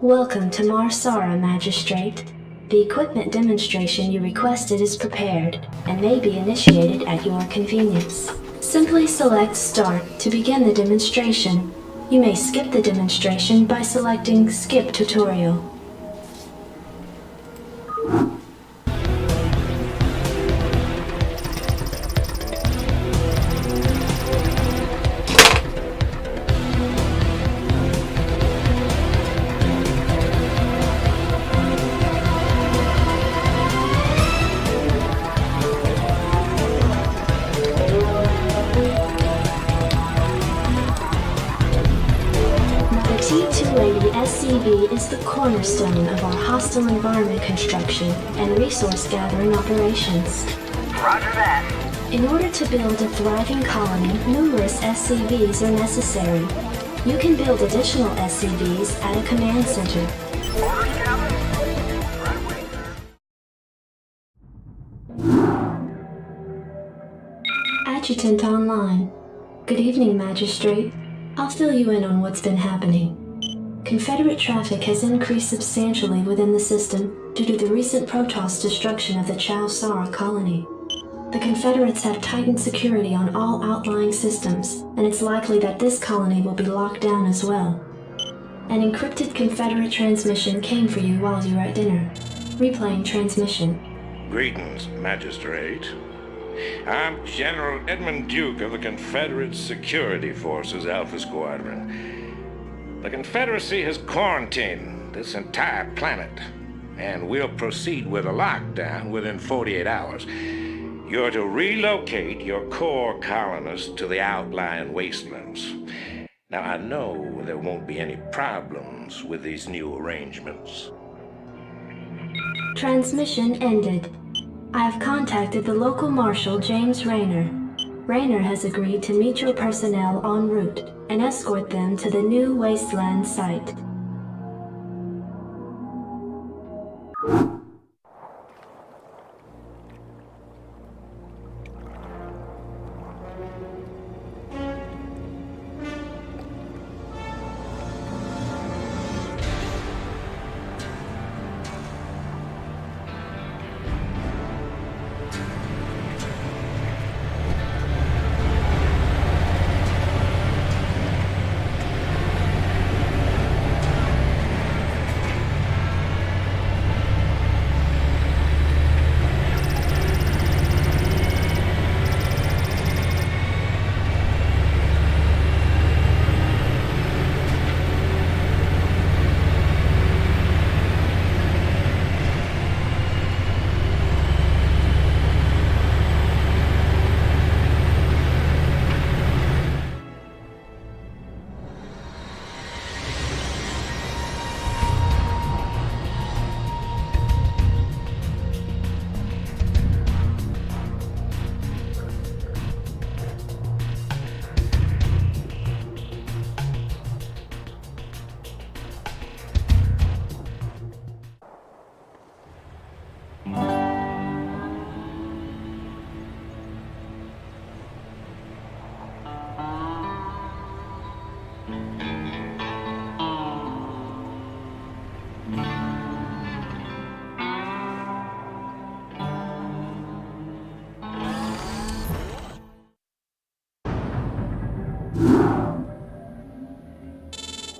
Welcome to Marsara, Magistrate. The equipment demonstration you requested is prepared and may be initiated at your convenience. Simply select Start to begin the demonstration. You may skip the demonstration by selecting Skip Tutorial. SCV is the cornerstone of our hostile environment construction and resource gathering operations. Roger that. In order to build a thriving colony, numerous SCVs are necessary. You can build additional SCVs at a command center. Orders, Captain? Right away, sir. Adjutant online. Good evening, Magistrate. I'll fill you in on what's been happening. Confederate traffic has increased substantially within the system due to the recent Protoss destruction of the Chow Sara colony. The Confederates have tightened security on all outlying systems, and it's likely that this colony will be locked down as well. An encrypted Confederate transmission came for you while you were at dinner. Replaying transmission. Greetings, Magistrate. I'm General Edmund Duke of the Confederate Security Forces Alpha Squadron. The Confederacy has quarantined this entire planet, and we'll proceed with a lockdown within 48 hours. You're to relocate your core colonists to the outlying wastelands. Now, I know there won't be any problems with these new arrangements. Transmission ended. I have contacted the local marshal, James Rayner. Rayner has agreed to meet your personnel en route and escort them to the new wasteland site.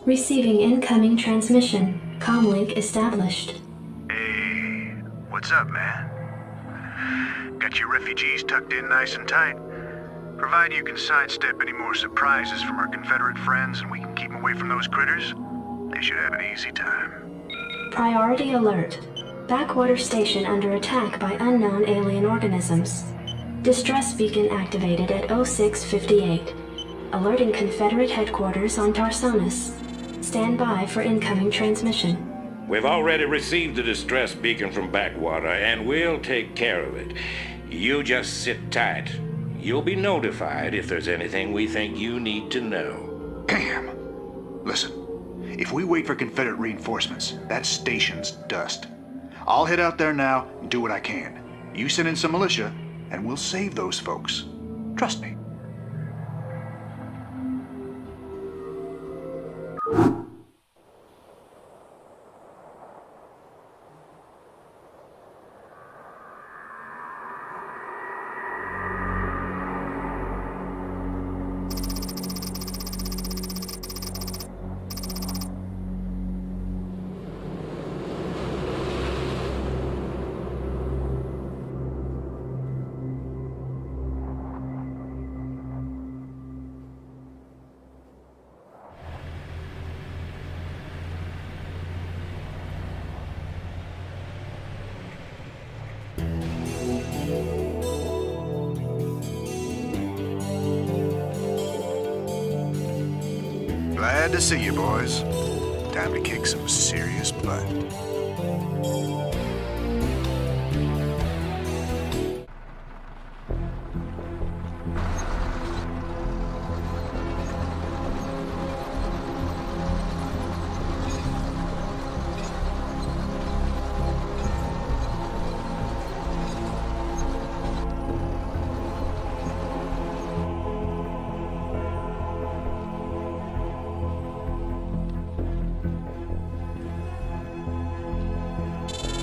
Receiving incoming transmission. Comlink established. Hey, what's up, man? Got your refugees tucked in nice and tight? Provided you can sidestep any more surprises from our Confederate friends and we can keep them away from those critters, they should have an easy time. Priority alert. Backwater station under attack by unknown alien organisms. Distress beacon activated at 0658. Alerting Confederate headquarters on Tarsonis. Stand by for incoming transmission. We've already received the distress beacon from Backwater, and we'll take care of it. You just sit tight. You'll be notified if there's anything we think you need to know. Damn. Listen, if we wait for Confederate reinforcements, that station's dust. I'll head out there now and do what I can. You send in some militia, and we'll save those folks. Trust me. to see you, boys. Time to kick some serious butt.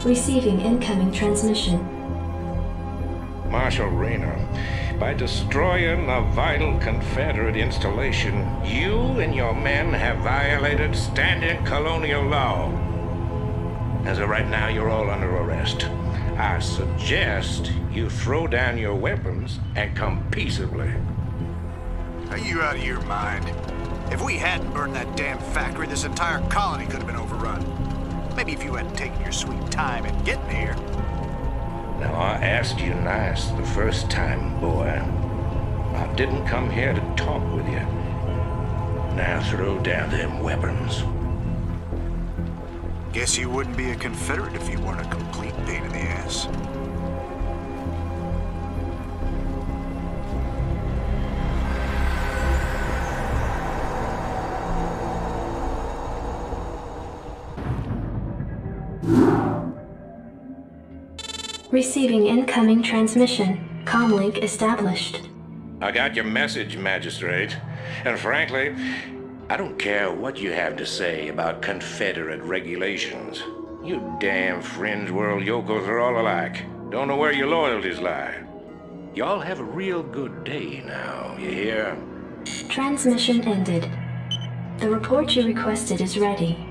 Receiving incoming transmission. Marshal Rayner, by destroying the vital Confederate installation, you and your men have violated standing colonial law. As of right now, you're all under arrest. I suggest you throw down your weapons and come peaceably. Are you out of your mind? If we hadn't burned that damn factory, this entire colony could have been overrun. Maybe if you hadn't taken your sweet time in getting here. Now, I asked you nice the first time, boy. I didn't come here to talk with you. Now throw down them weapons. Guess you wouldn't be a Confederate if you weren't a complete pain in the ass. Receiving incoming transmission. Comlink established. I got your message, Magistrate. And frankly, I don't care what you have to say about Confederate regulations. You damn fringe world yokels are all alike. Don't know where your loyalties lie. Y'all have a real good day now, you hear? Transmission ended. The report you requested is ready.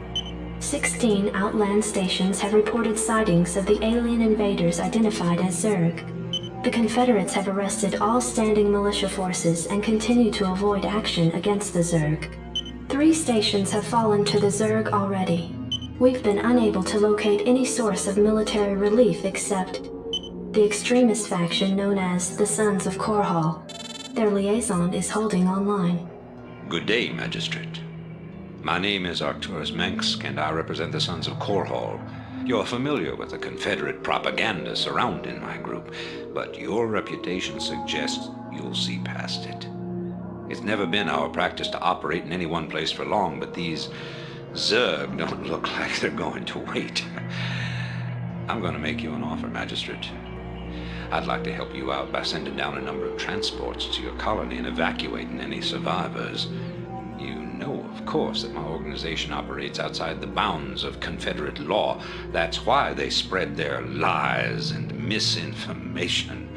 16 outland stations have reported sightings of the alien invaders identified as Zerg. The Confederates have arrested all standing militia forces and continue to avoid action against the Zerg. 3 stations have fallen to the Zerg already. We've been unable to locate any source of military relief except the extremist faction known as the Sons of Korhal. Their liaison is holding online. Good day, Magistrate. My name is Arcturus Mensk, and I represent the Sons of Korhal. You're familiar with the Confederate propaganda surrounding my group, but your reputation suggests you'll see past it. It's never been our practice to operate in any one place for long, but these Zerg don't look like they're going to wait. I'm going to make you an offer, Magistrate. I'd like to help you out by sending down a number of transports to your colony and evacuating any survivors. You know, of course, that my organization operates outside the bounds of Confederate law. That's why they spread their lies and misinformation.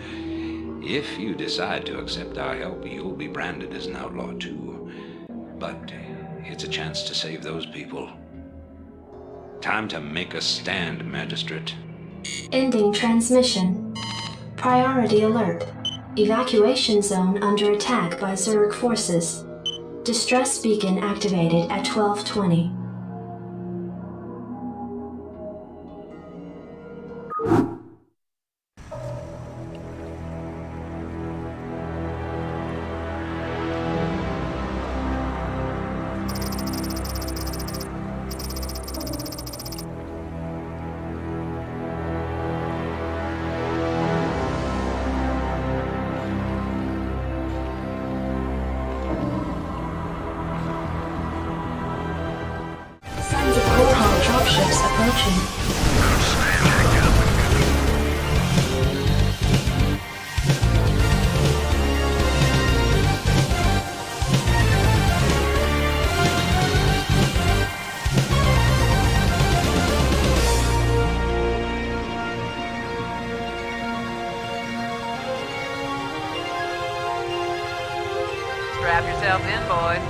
If you decide to accept our help, you'll be branded as an outlaw too. But it's a chance to save those people. Time to make a stand, Magistrate. Ending transmission. Priority alert. Evacuation zone under attack by Zerg forces. Distress beacon activated at 12:20. Dropships approaching. Strap yourselves in, boys.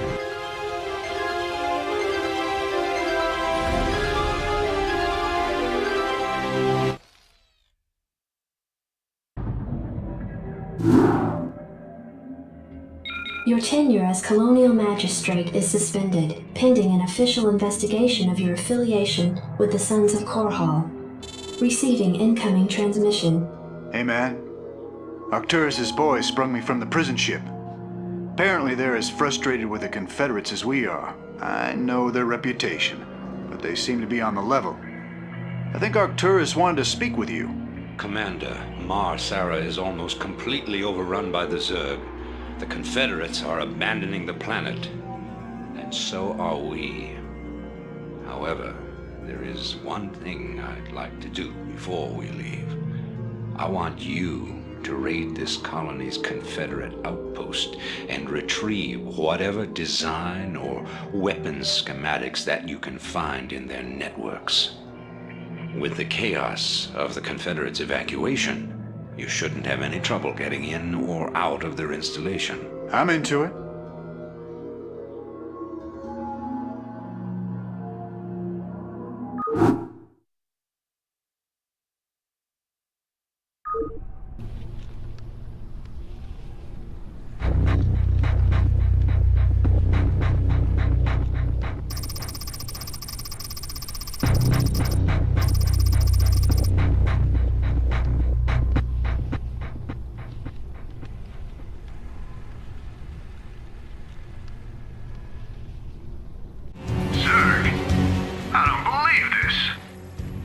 Your tenure as Colonial Magistrate is suspended, pending an official investigation of your affiliation with the Sons of Korhal. Receiving incoming transmission. Hey, man. Arcturus's boys sprung me from the prison ship. Apparently they're as frustrated with the Confederates as we are. I know their reputation, but they seem to be on the level. I think Arcturus wanted to speak with you. Commander, Mar Sara is almost completely overrun by the Zerg. The Confederates are abandoning the planet, and so are we. However, there is one thing I'd like to do before we leave. I want you to raid this colony's Confederate outpost and retrieve whatever design or weapons schematics that you can find in their networks. With the chaos of the Confederates' evacuation, you shouldn't have any trouble getting in or out of their installation. I'm into it.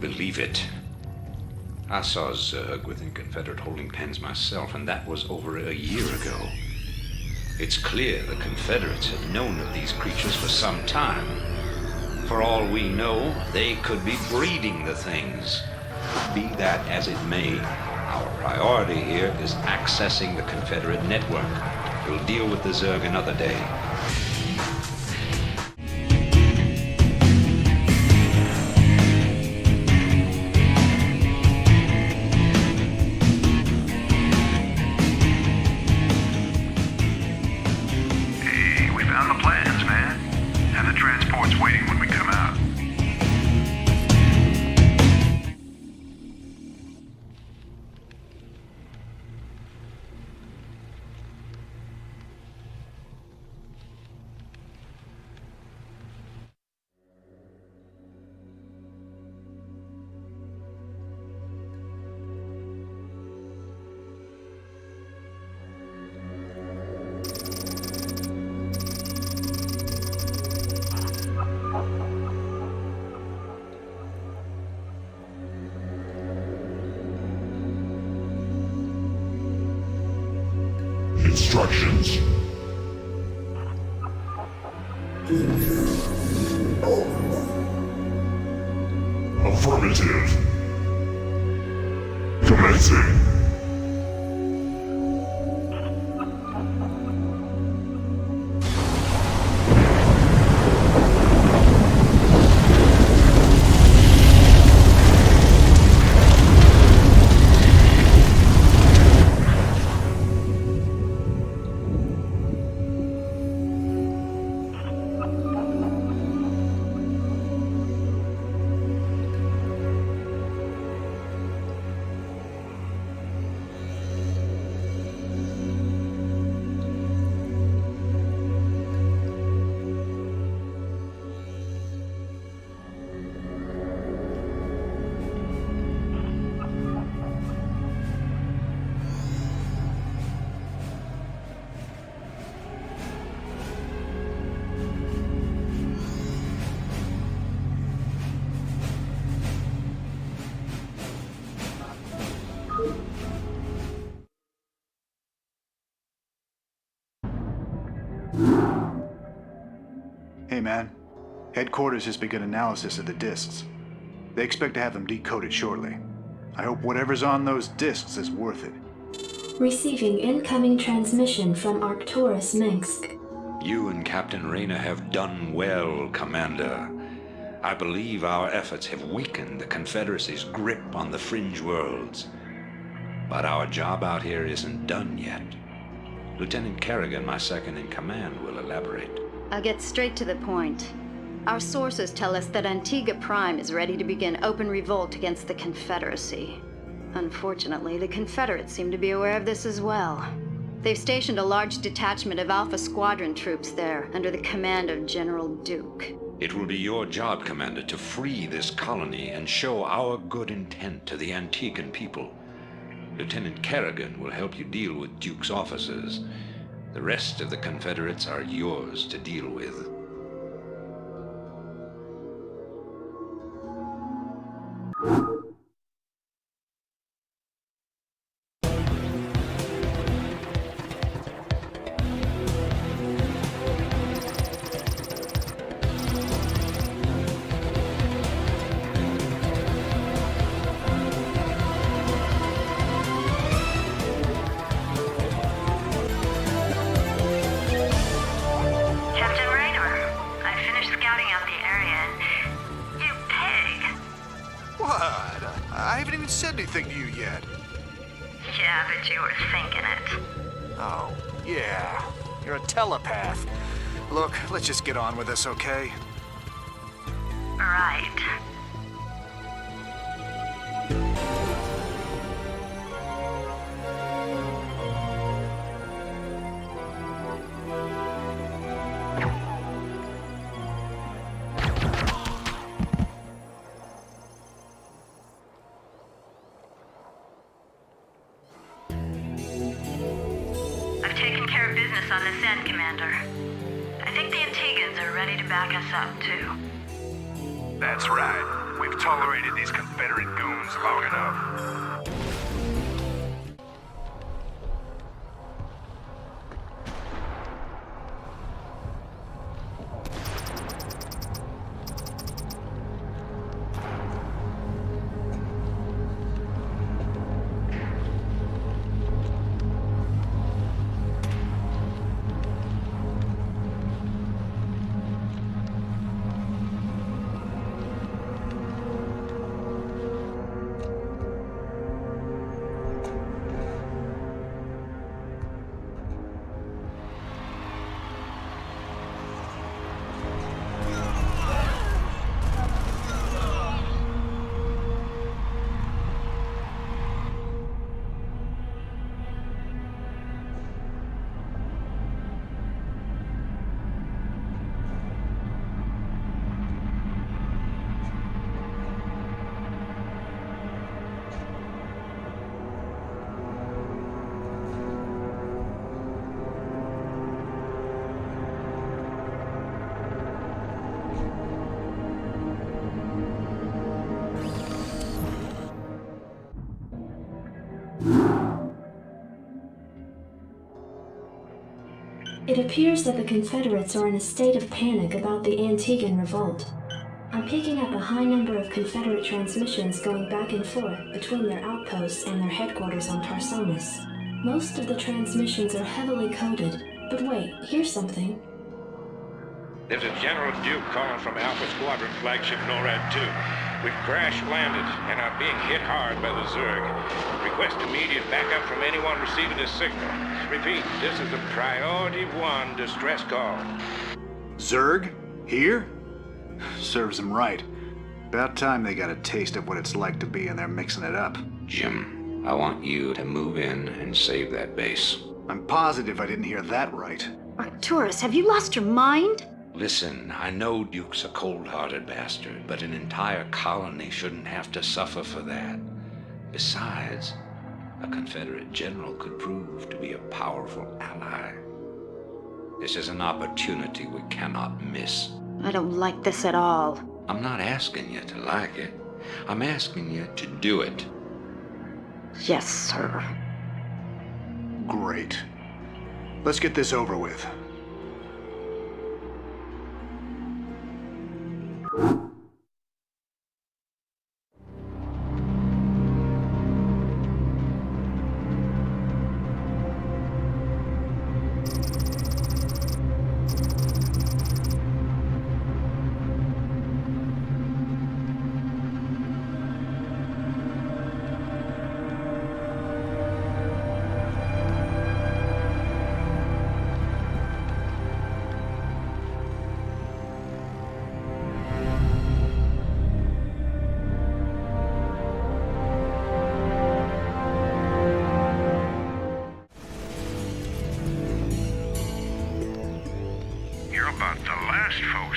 Believe it. I saw Zerg within Confederate holding pens myself, and that was over a year ago. It's clear the Confederates have known of these creatures for some time. For all we know, they could be breeding the things. Be that as it may, our priority here is accessing the Confederate network. We'll deal with the Zerg another day. Instructions. Affirmative. Commencing. Hey man, headquarters has begun analysis of the discs. They expect to have them decoded shortly. I hope whatever's on those discs is worth it. Receiving incoming transmission from Arcturus Minsk. You and Captain Rayner have done well, Commander. I believe our efforts have weakened the Confederacy's grip on the fringe worlds. But our job out here isn't done yet. Lieutenant Kerrigan, my second in command, will elaborate. I'll get straight to the point. Our sources tell us that Antigua Prime is ready to begin open revolt against the Confederacy. Unfortunately, the Confederates seem to be aware of this as well. They've stationed a large detachment of Alpha Squadron troops there, under the command of General Duke. It will be your job, Commander, to free this colony and show our good intent to the Antiguan people. Lieutenant Kerrigan will help you deal with Duke's officers. The rest of the Confederates are yours to deal with. Yeah, but you were thinking it. Oh, yeah. You're a telepath. Look, let's just get on with this, okay? Right. I've taken care of business on this end, Commander. I think the Antigans are ready to back us up, too. That's right. We've tolerated these Confederate goons long enough. It appears that the Confederates are in a state of panic about the Antiguan revolt. I'm picking up a high number of Confederate transmissions going back and forth between their outposts and their headquarters on Tarsonis. Most of the transmissions are heavily coded, but wait, here's something. There's a General Duke calling from Alpha Squadron Flagship NORAD 2. We've crash-landed and are being hit hard by the Zerg. Request immediate backup from anyone receiving this signal. Repeat, this is a Priority 1 distress call. Zerg? Here? Serves them right. About time they got a taste of what it's like to be in there mixing it up. Jim, I want you to move in and save that base. I'm positive I didn't hear that right. Arcturus, have you lost your mind? Listen, I know Duke's a cold-hearted bastard, but an entire colony shouldn't have to suffer for that. Besides, a Confederate general could prove to be a powerful ally. This is an opportunity we cannot miss. I don't like this at all. I'm not asking you to like it. I'm asking you to do it. Yes, sir. Great. Let's get this over with.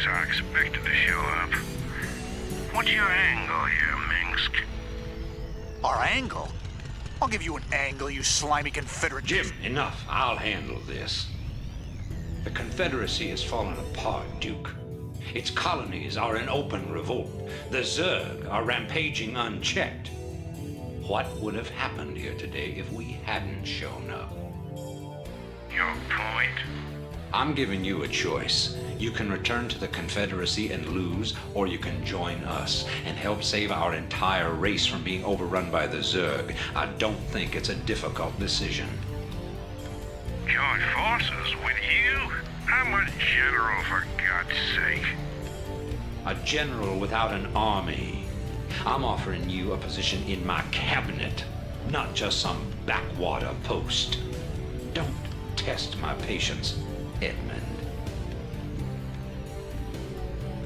I expected to show up. What's your angle here, Minsk? Our angle? I'll give you an angle, you slimy Confederate... Jim, enough. I'll handle this. The Confederacy has fallen apart, Duke. Its colonies are in open revolt. The Zerg are rampaging unchecked. What would have happened here today if we hadn't shown up? Your point? I'm giving you a choice. You can return to the Confederacy and lose, or you can join us and help save our entire race from being overrun by the Zerg. I don't think it's a difficult decision. Join forces with you? I'm a general, for God's sake. A general without an army. I'm offering you a position in my cabinet. not just some backwater post. Don't test my patience, Edmund.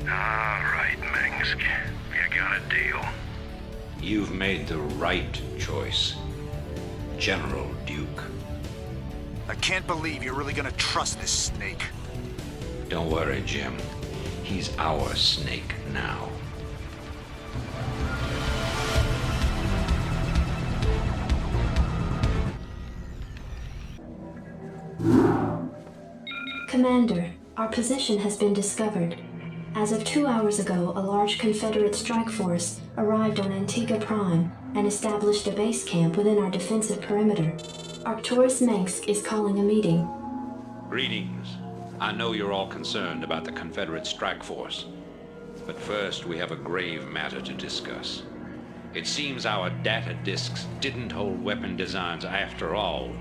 All right, Mengsk. You got a deal. You've made the right choice, General Duke. I can't believe you're really gonna trust this snake. Don't worry, Jim. He's our snake now. Commander, our position has been discovered. As of 2 hours ago, a large Confederate strike force arrived on Antigua Prime and established a base camp within our defensive perimeter. Arcturus Mengsk is calling a meeting. Greetings. I know you're all concerned about the Confederate strike force. But first, we have a grave matter to discuss. It seems our data disks didn't hold weapon designs after all.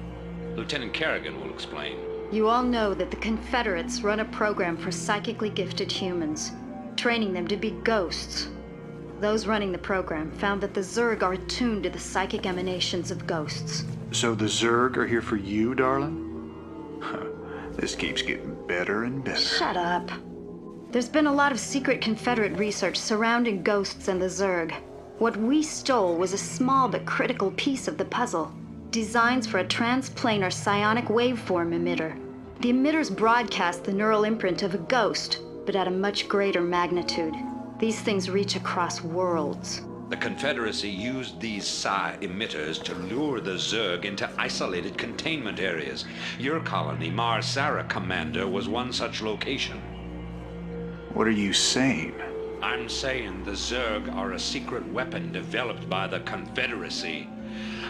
Lieutenant Kerrigan will explain. You all know that the Confederates run a program for psychically gifted humans, training them to be ghosts. Those running the program found that the Zerg are attuned to the psychic emanations of ghosts. So the Zerg are here for you, darling? Huh. This keeps getting better and better. Shut up. There's been a lot of secret Confederate research surrounding ghosts and the Zerg. What we stole was a small but critical piece of the puzzle. Designs for a transplanar psionic waveform emitter. The emitters broadcast the neural imprint of a ghost, but at a much greater magnitude. These things reach across worlds. The Confederacy used these psi emitters to lure the Zerg into isolated containment areas. Your colony, Mars Sara, Commander, was one such location. What are you saying? I'm saying the Zerg are a secret weapon developed by the Confederacy.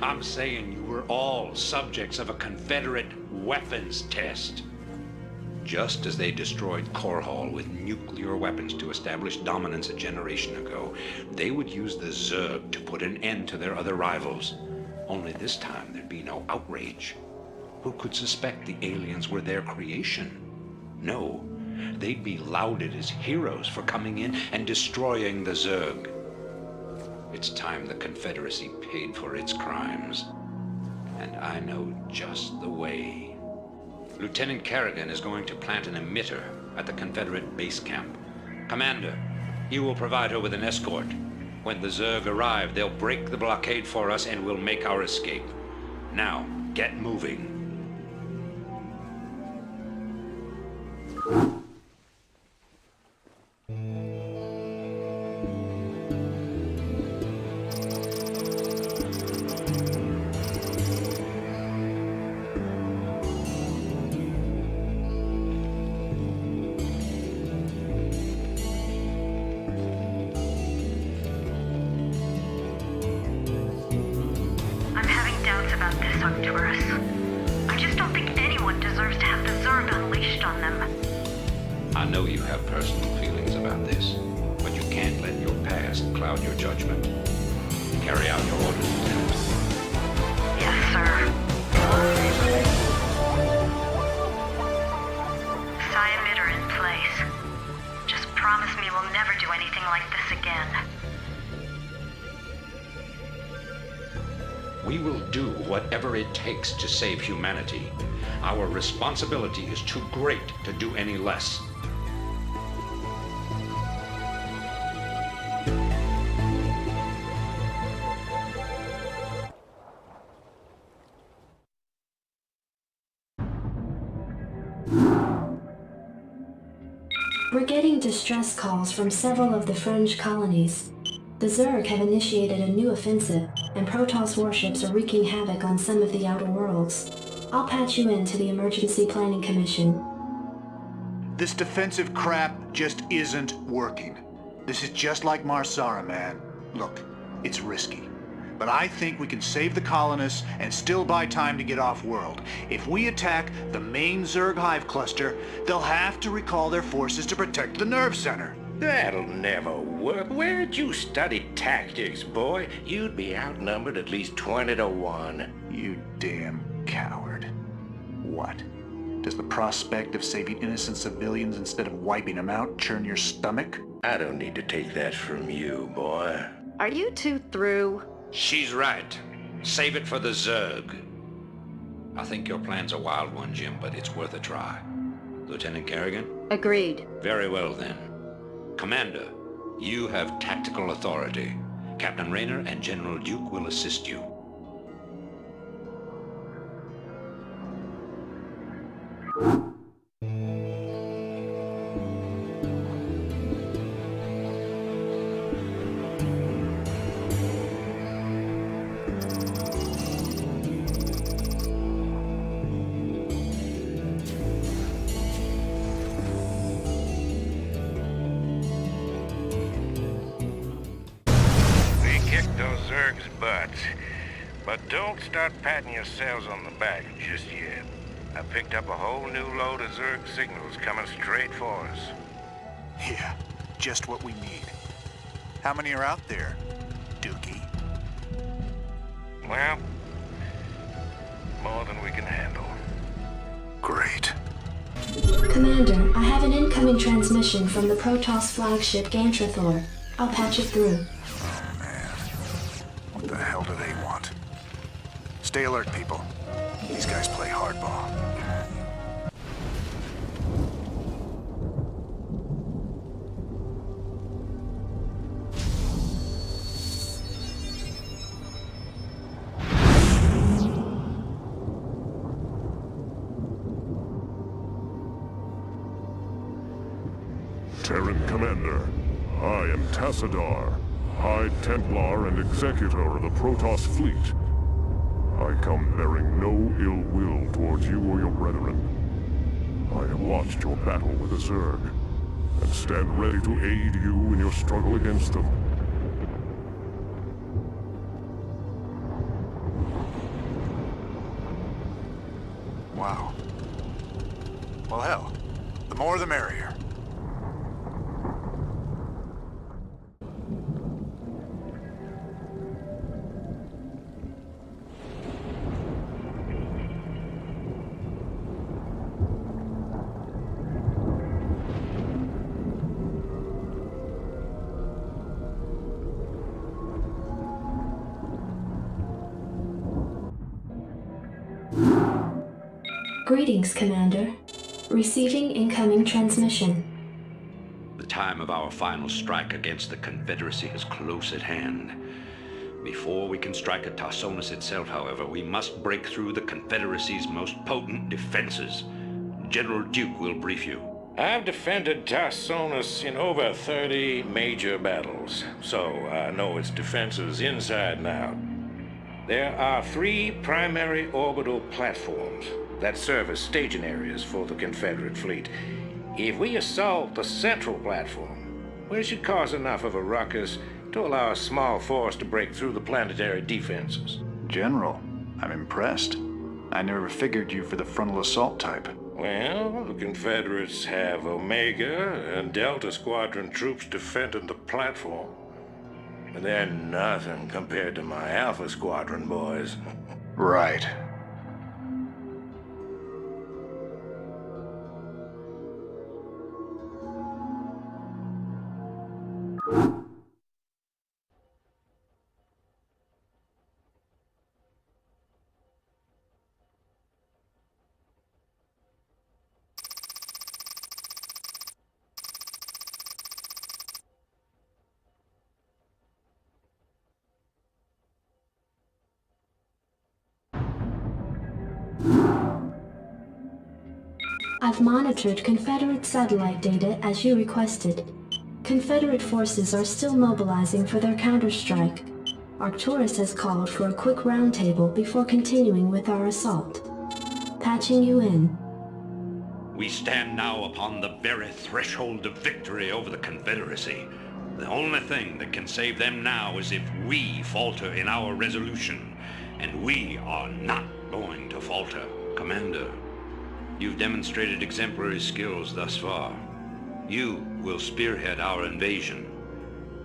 I'm saying you were all subjects of a Confederate weapons test. Just as they destroyed Core Hall with nuclear weapons to establish dominance a generation ago, they would use the Zerg to put an end to their other rivals. Only this time there'd be no outrage. Who could suspect the aliens were their creation? No, they'd be lauded as heroes for coming in and destroying the Zerg. It's time the Confederacy paid for its crimes. And I know just the way. Lieutenant Kerrigan is going to plant an emitter at the Confederate base camp. Commander, you will provide her with an escort. When the Zerg arrive, they'll break the blockade for us and we'll make our escape. Now, get moving. I'm having doubts about this, Arcturus. I just don't think anyone deserves to have the Zerg unleashed on them. I know you have personal feelings about this, but you can't let your past cloud your judgment. Carry out your orders, Lieutenant. Yes, sir. Psi emitter in place. Just promise me we'll never do anything like this again. We will do whatever it takes to save humanity. Our responsibility is too great to do any less. We're getting distress calls from several of the fringe colonies. The Zerg have initiated a new offensive, and Protoss warships are wreaking havoc on some of the outer worlds. I'll patch you in to the Emergency Planning Commission. This defensive crap just isn't working. This is just like Mars Sara, man. Look, it's risky. But I think we can save the colonists and still buy time to get off-world. If we attack the main Zerg hive cluster, they'll have to recall their forces to protect the nerve center. That'll never work. Where'd you study tactics, boy? You'd be outnumbered at least 20 to 1. You damn coward. What? Does the prospect of saving innocent civilians instead of wiping them out churn your stomach? I don't need to take that from you, boy. Are you two through? She's right. Save it for the Zerg. I think your plan's a wild one, Jim, but it's worth a try. Lieutenant Kerrigan? Agreed. Very well, then. Commander, you have tactical authority. Captain Rayner and General Duke will assist you. But don't start patting yourselves on the back just yet. I picked up a whole new load of Zerg signals coming straight for us. Yeah, just what we need. How many are out there, Dookie? Well, more than we can handle. Great. Commander, I have an incoming transmission from the Protoss flagship Gantrathor. I'll patch it through. Oh, man. What the hell do they want? Stay alert, people. These guys play hardball. Terran Commander, I am Tassadar, High Templar and Executor of the Protoss fleet. I come bearing no ill will towards you or your brethren. I have watched your battle with the Zerg, and stand ready to aid you in your struggle against them. Wow. Well, hell, the more the merrier. Greetings, Commander. Receiving incoming transmission. The time of our final strike against the Confederacy is close at hand. Before we can strike at Tarsonis itself, however, we must break through the Confederacy's most potent defenses. General Duke will brief you. I've defended Tarsonis in over 30 major battles, so I know its defenses inside and out. There are 3 primary orbital platforms that serve as staging areas for the Confederate fleet. If we assault the central platform, we should cause enough of a ruckus to allow a small force to break through the planetary defenses. General, I'm impressed. I never figured you for the frontal assault type. Well, the Confederates have Omega and Delta Squadron troops defending the platform. And they're nothing compared to my Alpha Squadron boys. Right. I've monitored Confederate satellite data as you requested. Confederate forces are still mobilizing for their counterstrike. Arcturus has called for a quick roundtable before continuing with our assault. Patching you in. We stand now upon the very threshold of victory over the Confederacy. The only thing that can save them now is if we falter in our resolution. And we are not going to falter. Commander, you've demonstrated exemplary skills thus far. You will spearhead our invasion.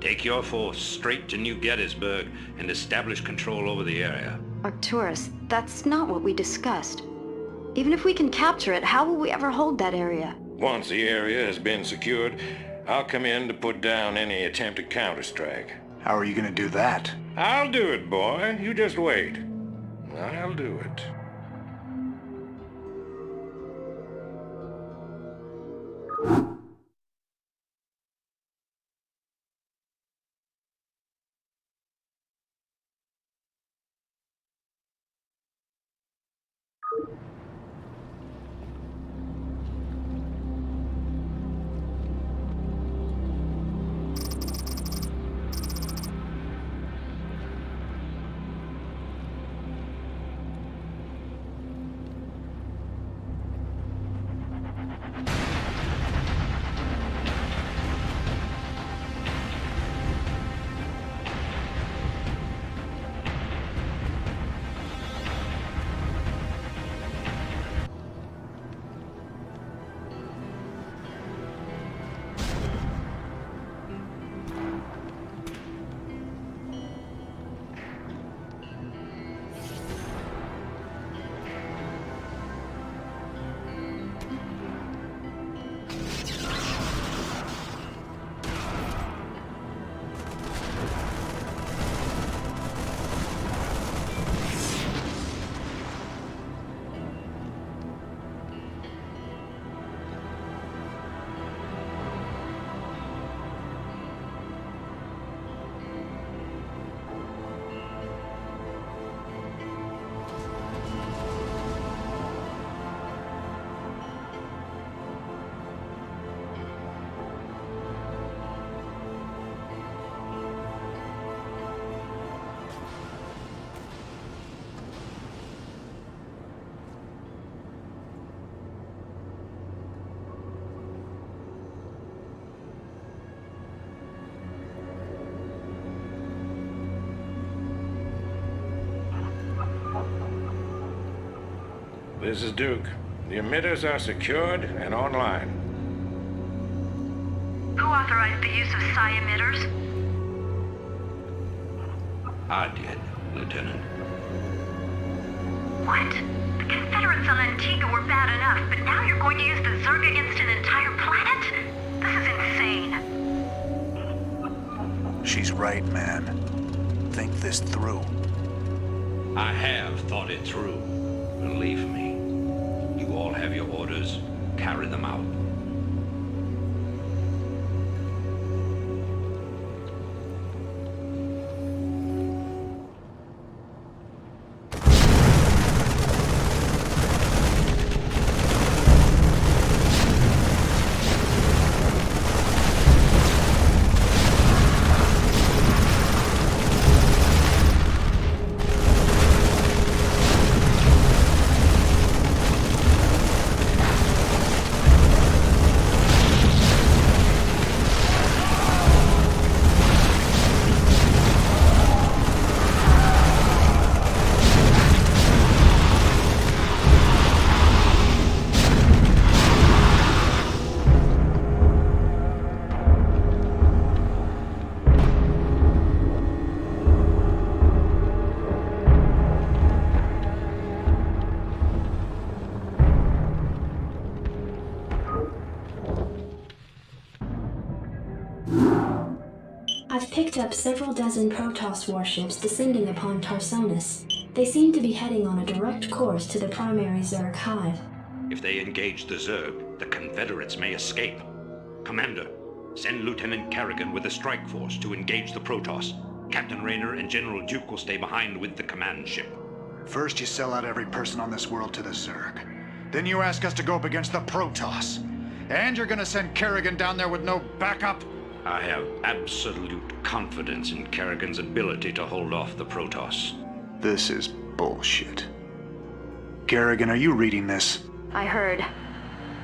Take your force straight to New Gettysburg and establish control over the area. Arcturus, that's not what we discussed. Even if we can capture it, how will we ever hold that area? Once the area has been secured, I'll come in to put down any attempted counterstrike. How are you gonna do that? I'll do it, boy. You just wait. I'll do it. This is Duke. The emitters are secured and online. Who authorized the use of psi emitters? I did, Lieutenant. What? The Confederates on Antigua were bad enough, but now you're going to use the Zerg against an entire planet? This is insane. She's right, man. Think this through. I have thought it through. Believe me. You all have your orders. Carry them out. I've picked up several dozen Protoss warships descending upon Tarsonis. They seem to be heading on a direct course to the primary Zerg hive. If they engage the Zerg, the Confederates may escape. Commander, send Lieutenant Kerrigan with a strike force to engage the Protoss. Captain Rayner and General Duke will stay behind with the command ship. First you sell out every person on this world to the Zerg. Then you ask us to go up against the Protoss. And you're gonna send Kerrigan down there with no backup? I have absolute confidence in Kerrigan's ability to hold off the Protoss. This is bullshit. Kerrigan, are you reading this? I heard.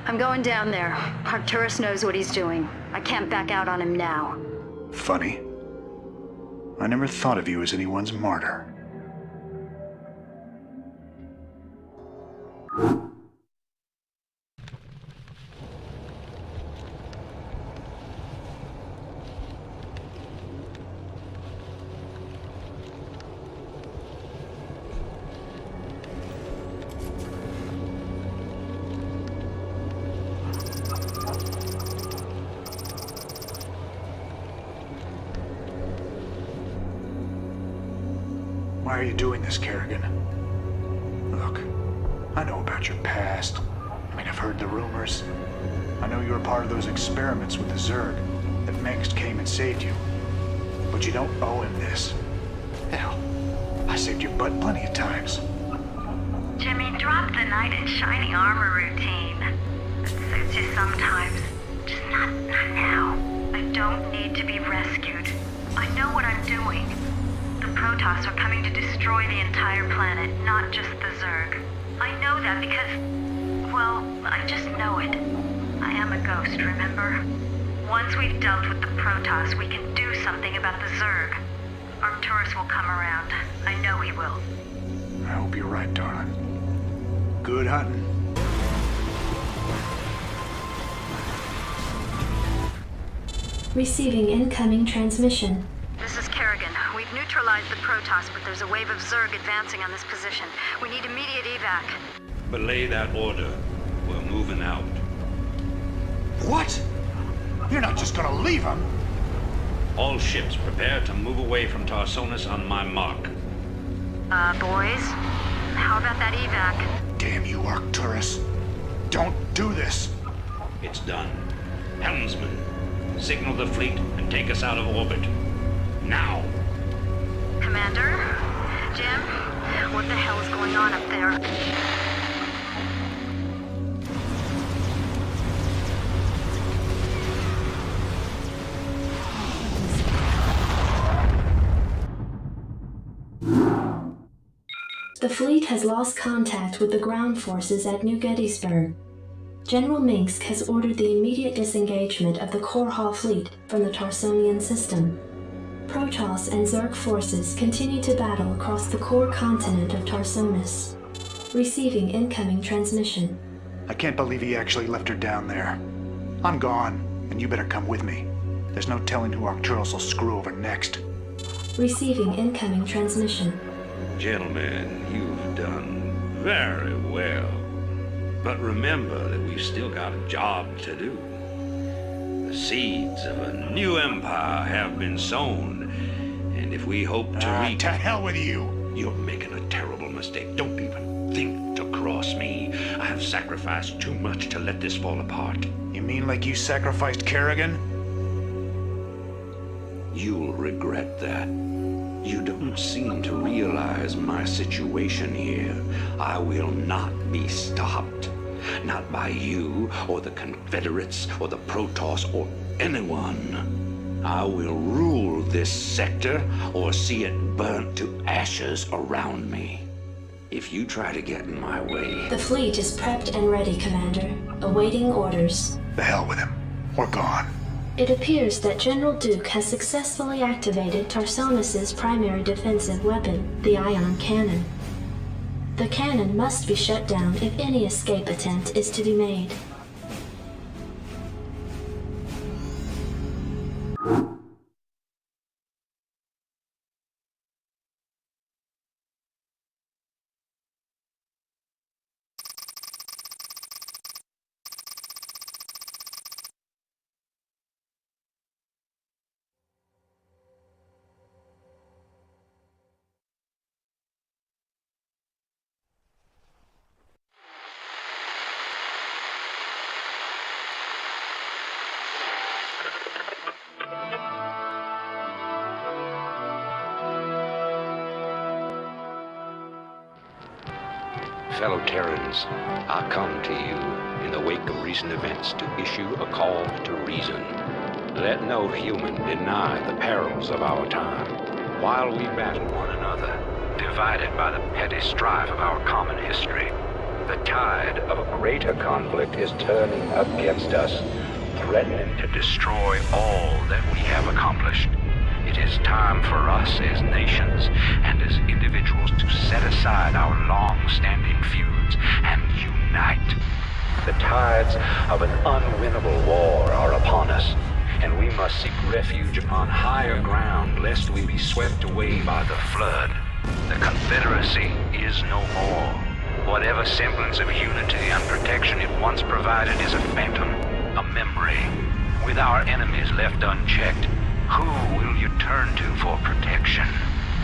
I'm going down there. Arcturus knows what he's doing. I can't back out on him now. Funny. I never thought of you as anyone's martyr. Why are you doing this, Kerrigan? I know about your past. I mean, I've heard the rumors. I know you were part of those experiments with the Zerg, that Mengsk came and saved you. But you don't owe him this. Hell, I saved your butt plenty of times. Jimmy, drop the knight in shiny armor routine. It suits you sometimes. Just not now. I don't need to be rescued. I know what I'm doing. The Protoss are coming to destroy the entire planet, not just the Zerg. I know that because, well, I just know it. I am a ghost, remember? Once we've dealt with the Protoss, we can do something about the Zerg. Arcturus will come around. I know he will. I hope you're right, darling. Good hunting. Receiving incoming transmission. This is Kerrigan. We've neutralized the Protoss, but there's a wave of Zerg advancing on this position. We need immediate evac. Belay that order. We're moving out. What? You're not just gonna leave him? All ships prepare to move away from Tarsonis on my mark. Boys? How about that evac? Damn you, Arcturus. Don't do this. It's done. Helmsman, signal the fleet and take us out of orbit. Now! Commander? Jim? What the hell is going on up there? The fleet has lost contact with the ground forces at New Gettysburg. General Mengsk has ordered the immediate disengagement of the Korhal fleet from the Tarsonian system. Protoss and Zerg forces continue to battle across the core continent of Tarsonis. Receiving incoming transmission. I can't believe he actually left her down there. I'm gone, and you better come with me. There's no telling who Arcturus will screw over next. Receiving incoming transmission. Gentlemen, you've done very well. But remember that we've still got a job to do. The seeds of a new empire have been sown, and if we hope to reach... To hell with you! You're making a terrible mistake. Don't even think to cross me. I have sacrificed too much to let this fall apart. You mean like you sacrificed Kerrigan? You'll regret that. You don't seem to realize my situation here. I will not be stopped. Not by you, or the Confederates, or the Protoss, or anyone. I will rule this sector, or see it burnt to ashes around me. If you try to get in my way... The fleet is prepped and ready, Commander, awaiting orders. The hell with him. We're gone. It appears that General Duke has successfully activated Tarsonis' primary defensive weapon, the ion cannon. The cannon must be shut down if any escape attempt is to be made. Fellow Terrans, I come to you in the wake of recent events to issue a call to reason. Let no human deny the perils of our time. While we battle one another, divided by the petty strife of our common history, the tide of a greater conflict is turning against us, threatening to destroy all that we have accomplished. It is time for us as nations and as individuals to set aside our long-standing feuds and unite. The tides of an unwinnable war are upon us, and we must seek refuge upon higher ground lest we be swept away by the flood. The Confederacy is no more. Whatever semblance of unity and protection it once provided is a phantom, a memory. With our enemies left unchecked, who will you turn to for protection?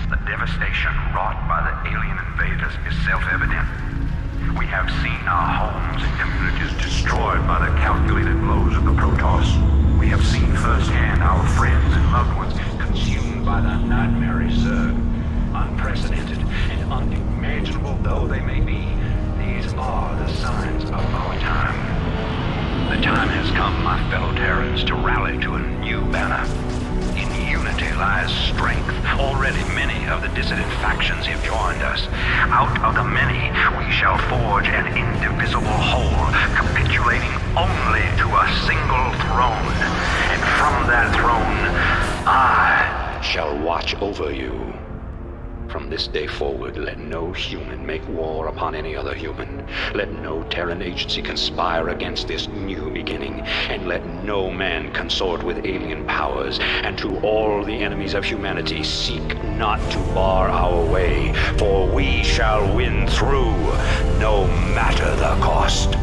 The devastation wrought by the alien invaders is self-evident. We have shall forge an indivisible whole, capitulating only to a single throne. And from that throne, I shall watch over you. From this day forward, let no human make war upon any other human. Let no Terran agency conspire against this new beginning. And let no man consort with alien powers. And to all the enemies of humanity, seek not to bar our way, for we shall win through, no matter the cost.